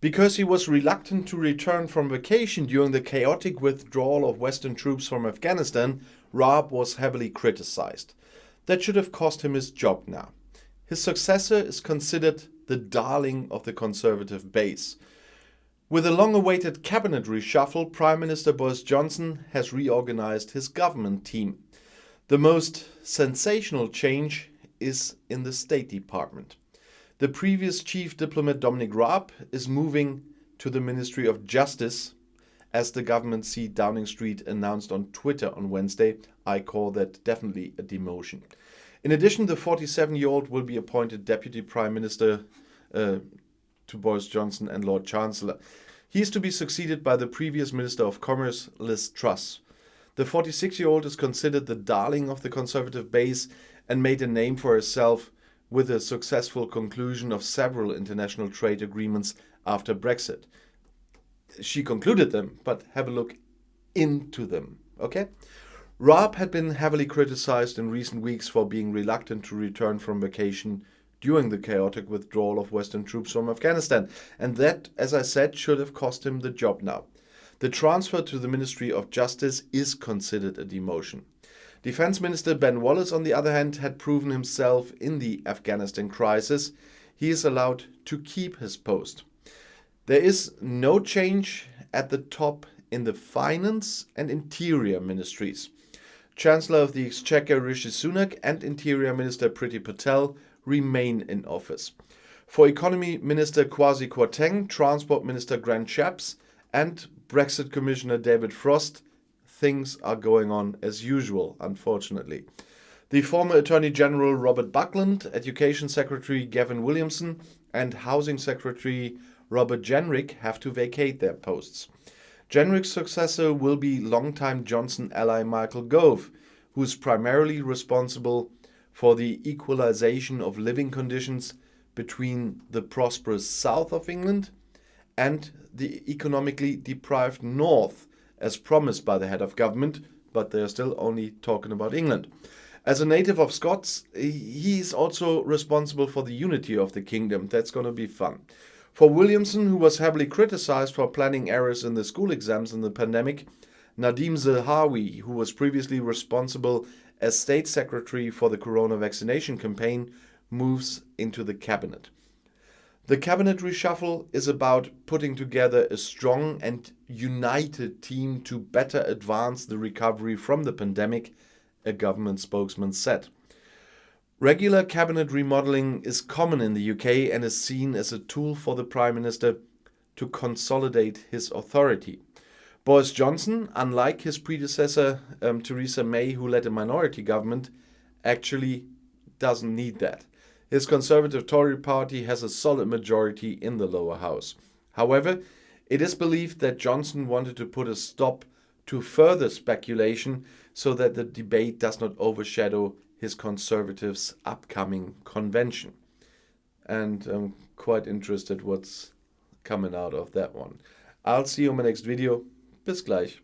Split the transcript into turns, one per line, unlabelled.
Because he was reluctant to return from vacation during the chaotic withdrawal of Western troops from Afghanistan, Raab was heavily criticized. That should have cost him his job now. His successor is considered the darling of the Conservative base. With a long-awaited cabinet reshuffle, Prime Minister Boris Johnson has reorganized his government team. The most sensational change is in the State Department. The previous chief diplomat Dominic Raab is moving to the Ministry of Justice, as the government seat Downing Street announced on Twitter on Wednesday. I call that definitely a demotion. In addition, the 47-year-old will be appointed Deputy Prime Minister to Boris Johnson and Lord Chancellor. He is to be succeeded by the previous Minister of Commerce, Liz Truss. The 46-year-old is considered the darling of the Conservative base and made a name for herself with a successful conclusion of several international trade agreements after Brexit. She concluded them, but have a look into them, okay? Raab had been heavily criticized in recent weeks for being reluctant to return from vacation during the chaotic withdrawal of Western troops from Afghanistan, and that, as I said, should have cost him the job now. The transfer to the Ministry of Justice is considered a demotion. Defense Minister Ben Wallace, on the other hand, had proven himself in the Afghanistan crisis. He is allowed to keep his post. There is no change at the top in the Finance and Interior ministries. Chancellor of the Exchequer Rishi Sunak and Interior Minister Priti Patel remain in office. For Economy Minister Kwasi Kwarteng, Transport Minister Grant Shapps and Brexit Commissioner David Frost, things are going on as usual, unfortunately. The former Attorney General Robert Buckland, Education Secretary Gavin Williamson, and Housing Secretary Robert Jenrick have to vacate their posts. Jenrick's successor will be longtime Johnson ally Michael Gove, who is primarily responsible for the equalization of living conditions between the prosperous south of England and the economically deprived north, as promised by the head of government, but they are still only talking about England. As a native of Scots, he is also responsible for the unity of the kingdom. That's going to be fun. For Williamson, who was heavily criticized for planning errors in the school exams in the pandemic, Nadeem Zahawi, who was previously responsible as State Secretary for the Corona vaccination campaign, moves into the cabinet. The cabinet reshuffle is about putting together a strong and united team to better advance the recovery from the pandemic, a government spokesman said. Regular cabinet remodeling is common in the UK and is seen as a tool for the Prime Minister to consolidate his authority. Boris Johnson, unlike his predecessor Theresa May, who led a minority government, actually doesn't need that. His Conservative Tory party has a solid majority in the lower house. However, it is believed that Johnson wanted to put a stop to further speculation so that the debate does not overshadow his Conservatives' upcoming convention. And I'm quite interested what's coming out of that one. I'll see you in my next video. Bis gleich.